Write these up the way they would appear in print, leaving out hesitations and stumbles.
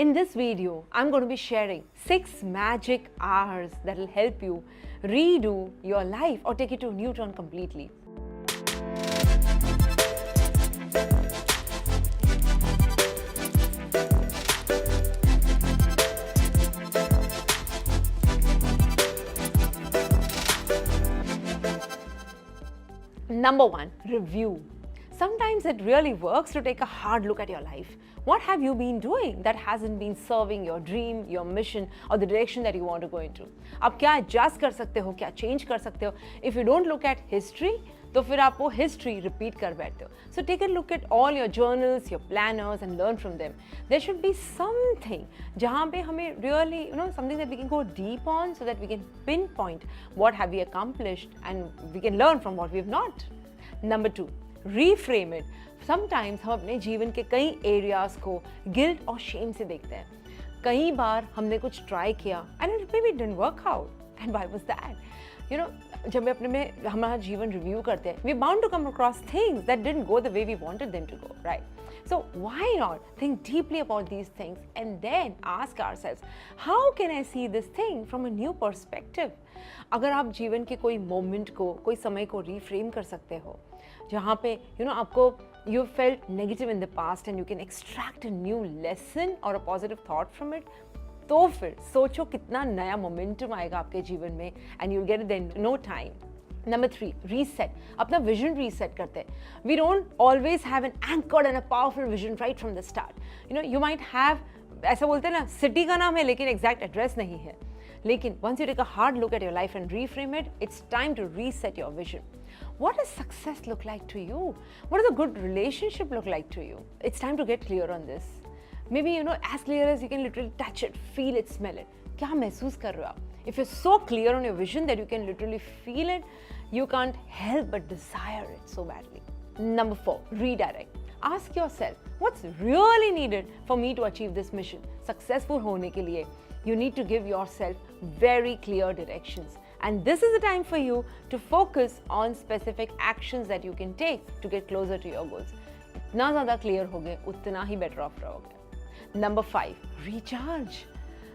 In this video, I'm going to be sharing 6 magic hours that will help you redo your life or take it to a new turn completely. Number 1, review. Sometimes it really works to take a hard look at your life. What have you been doing that hasn't been serving your dream, your mission or the direction that you want to go into? आप क्या adjust कर सकते हो, क्या change कर सकते हो? If you don't look at history, तो फिर आप वो history repeat कर बैठते हो. So take a look at all your journals, your planners and learn from them. There should be something जहाँ पे हमें really, something that we can go deep on so that we can pinpoint what have we accomplished and we can learn from what we have not. Number 2, reframe it. Sometimes हम अपने जीवन के कई areas को guilt और Shem से देखते हैं. कई बार हमने कुछ ट्राई किया and it may be didn't work out and why was that. जब अपने में हमारा जीवन रिव्यू करते हैं, we bound to come across things that didn't go the way we wanted them to go, right? So why not think deeply about these things and then ask ourselves, how can I see this thing from a new perspective? अगर आप जीवन के कोई moment को, कोई समय को reframe कर सकते हो, जहाँ पे आपको you felt negative in the past and you can extract a new lesson or a positive thought from it, तो फिर सोचो कितना नया मोमेंटम आएगा आपके जीवन में and you'll get it in no time. Number 3, reset. अपना vision reset करते हैं. We don't always have an anchored and a powerful vision right from the start. You might have, ऐसा बोलते हैं ना, city का नाम है लेकिन exact address नहीं है. लेकिन once you take a hard look at your life and reframe it, it's time to reset your vision. What does success look like to you? What does a good relationship look like to you? It's time to get clear on this. Maybe, as clear as you can literally touch it, feel it, smell it. क्या महसूस कर रहे हो आप? If you're so clear on your vision that you can literally feel it, you can't help but desire it so badly. Number 4, redirect. Ask yourself, what's really needed for me to achieve this mission? Successful होने के लिए, you need to give yourself very clear directions. And this is the time for you to focus on specific actions that you can take to get closer to your goals. जितना ज़्यादा clear होगे, उतना ही better off रहोगे. Number 5, recharge.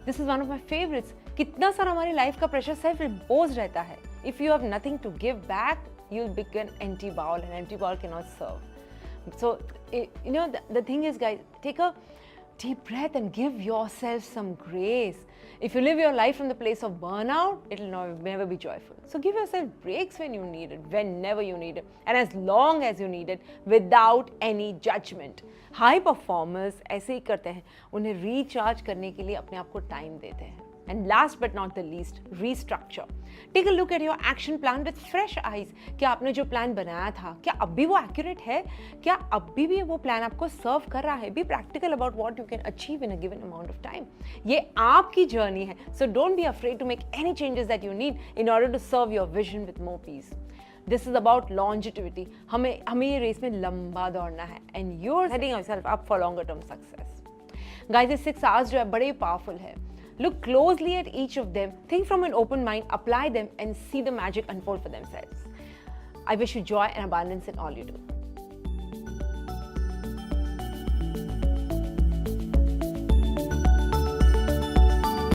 This is one of my favorites. कितना सारा हमारी life का pressure self impose रहता है. If you have nothing to give back, you'll become empty bowl, and empty bowl cannot serve. So, the thing is, guys, take a deep breath and give yourself some grace. If you live your life from the place of burnout, it'll never be joyful. So give yourself breaks when you need it, whenever you need it, and as long as you need it, without any judgment. High performers ऐसे ही करते हैं. उन्हें recharge करने के लिए अपने आप को time देते हैं. And last but not the least, restructure. Take a look at your action plan with fresh eyes. क्या आपने जो plan बनाया था, क्या अभी वो accurate है? क्या अभी भी वो plan आपको serve कर रहा है? Be practical about what you can achieve in a given amount of time. ये आपकी journey है. So don't be afraid to make any changes that you need in order to serve your vision with more peace. This is about longevity. हमें ये race में लंबा दौड़ना है. And you're setting yourself up for longer term success. Guys, ये 6 hours जो है बड़े powerful है. Look closely at each of them, think from an open mind, apply them and see the magic unfold for themselves. I wish you joy and abundance in all you do.